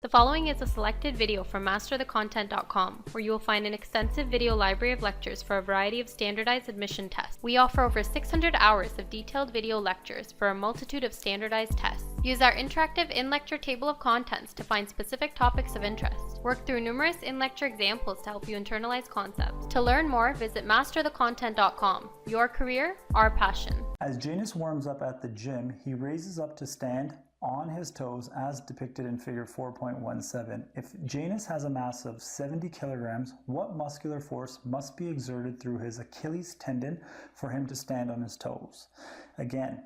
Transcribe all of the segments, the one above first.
The following is a selected video from masterthecontent.com, where you will find an extensive video library of lectures for a variety of standardized admission tests. We offer over 600 hours of detailed video lectures for a multitude of standardized tests. Use our interactive in-lecture table of contents to find specific topics of interest. Work through numerous in-lecture examples to help you internalize concepts. To learn more, visit masterthecontent.com. Your career, our passion. As Janus warms up at the gym, he raises up to stand on his toes as depicted in figure 4.17. If Janus has a mass of 70 kilograms, what muscular force must be exerted through his Achilles tendon for him to stand on his toes? Again,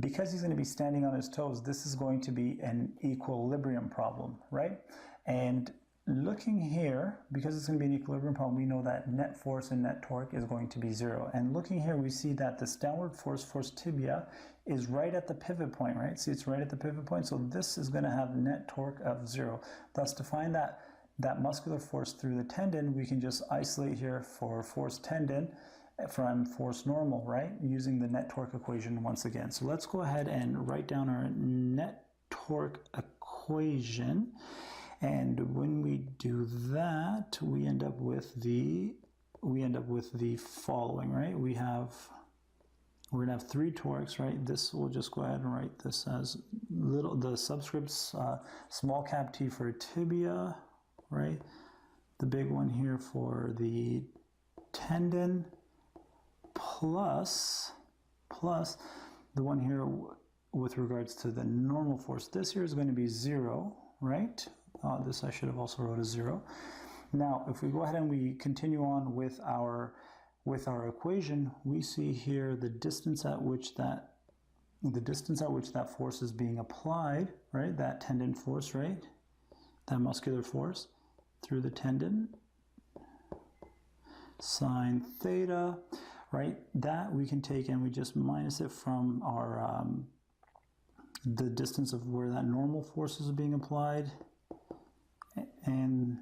because he's going to be standing on his toes, this is going to be an equilibrium problem, right? And looking here, because it's going to be an equilibrium problem, we know that net force and net torque is going to be zero. And looking here, we see that this downward force tibia is right at the pivot point, right? See, it's right at the pivot point. So this is going to have net torque of zero. Thus, to find that muscular force through the tendon, we can just isolate here for force tendon from force normal, right? Using the net torque equation once again. So let's go ahead and write down our net torque equation. And when we do that, we end up with the following, right? We're gonna have three torques, right? This, we'll just go ahead and write this as the subscripts, small cap t for tibia, right? The big one here for the tendon, plus the one here with regards to the normal force. This here is going to be zero, right? This I should have also wrote as zero. Now, if we go ahead and we continue on with our equation, we see here the distance at which that force is being applied, right? That tendon force, right? That muscular force through the tendon, sine theta, right? That we can take and we just minus it from our the distance of where that normal force is being applied, and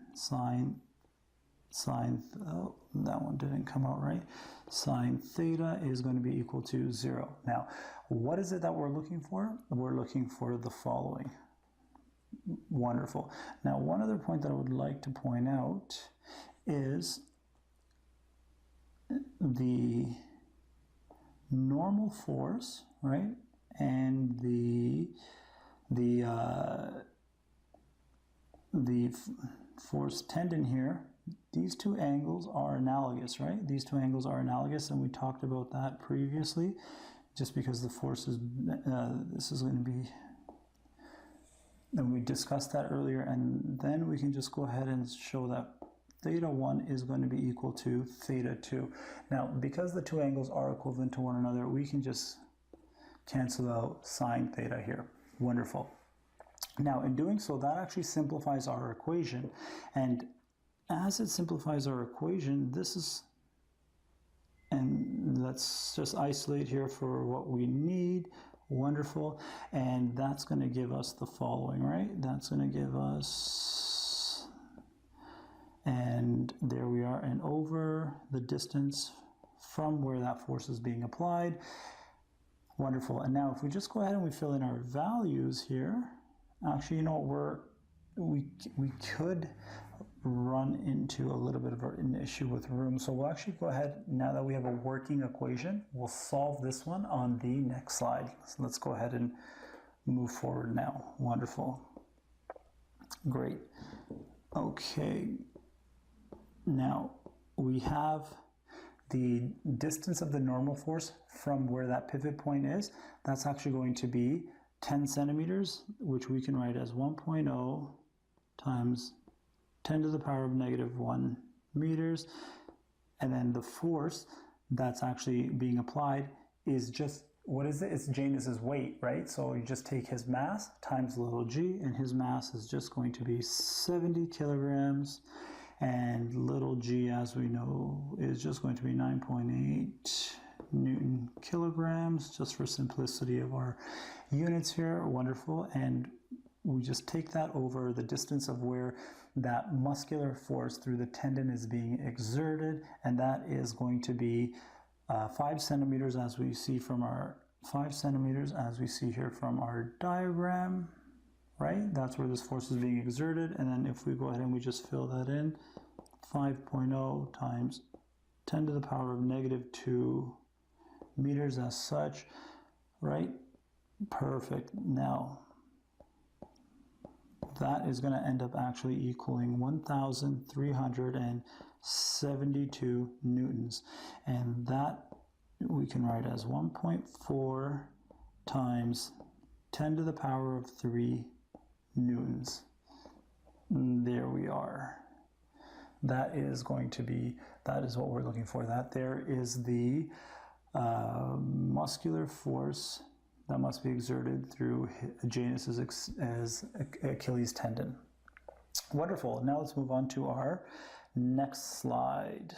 oh, that one didn't come out right. Sine theta is going to be equal to 0. Now, what is it that we're looking for? We're looking for the following. Wonderful. Now, one other point that I would like to point out is the normal force, right? And the force tendon here, these two angles are analogous, right? These two angles are analogous, and we talked about that previously, just because the force is, this is going to be, and we discussed that earlier, and then we can just go ahead and show that theta 1 is going to be equal to theta 2. Now, because the two angles are equivalent to one another, we can just cancel out sine theta here. Wonderful. Now, in doing so, that actually simplifies our equation. And as it simplifies our equation, and let's just isolate here for what we need. Wonderful. And that's going to give us the following, right? That's going to give us, and there we are, and over the distance from where that force is being applied. Wonderful. And now if we just go ahead and we fill in our values here, actually, you know what, we could run into a little bit of an issue with room. So we'll actually go ahead, now that we have a working equation, we'll solve this one on the next slide. So let's go ahead and move forward now. Wonderful. Great. Okay. Now we have the distance of the normal force from where that pivot point is. That's actually going to be 10 centimeters, which we can write as 1.0 times 10 to the power of negative 1 meters. And then the force that's actually being applied is just, what is it? It's Janus's weight, right? So you just take his mass times little g, and his mass is just going to be 70 kilograms. And little g, as we know, is just going to be 9.8 Newton kilograms, just for simplicity of our units here. Wonderful. And we just take that over the distance of where that muscular force through the tendon is being exerted, and that is going to be 5 centimeters, as we see from our 5 centimeters, as we see here from our diagram. right? That's where this force is being exerted. And then if we go ahead and we just fill that in, 5.0 times 10 to the power of -2 meters as such, right? Perfect. Now, that is going to end up actually equaling 1,372 newtons. And that we can write as 1.4 times 10 to the power of 3 newtons. And there we are. That is going to be, that is what we're looking for. That there is the muscular force that must be exerted through Janus's Achilles tendon. Wonderful. Now let's move on to our next slide.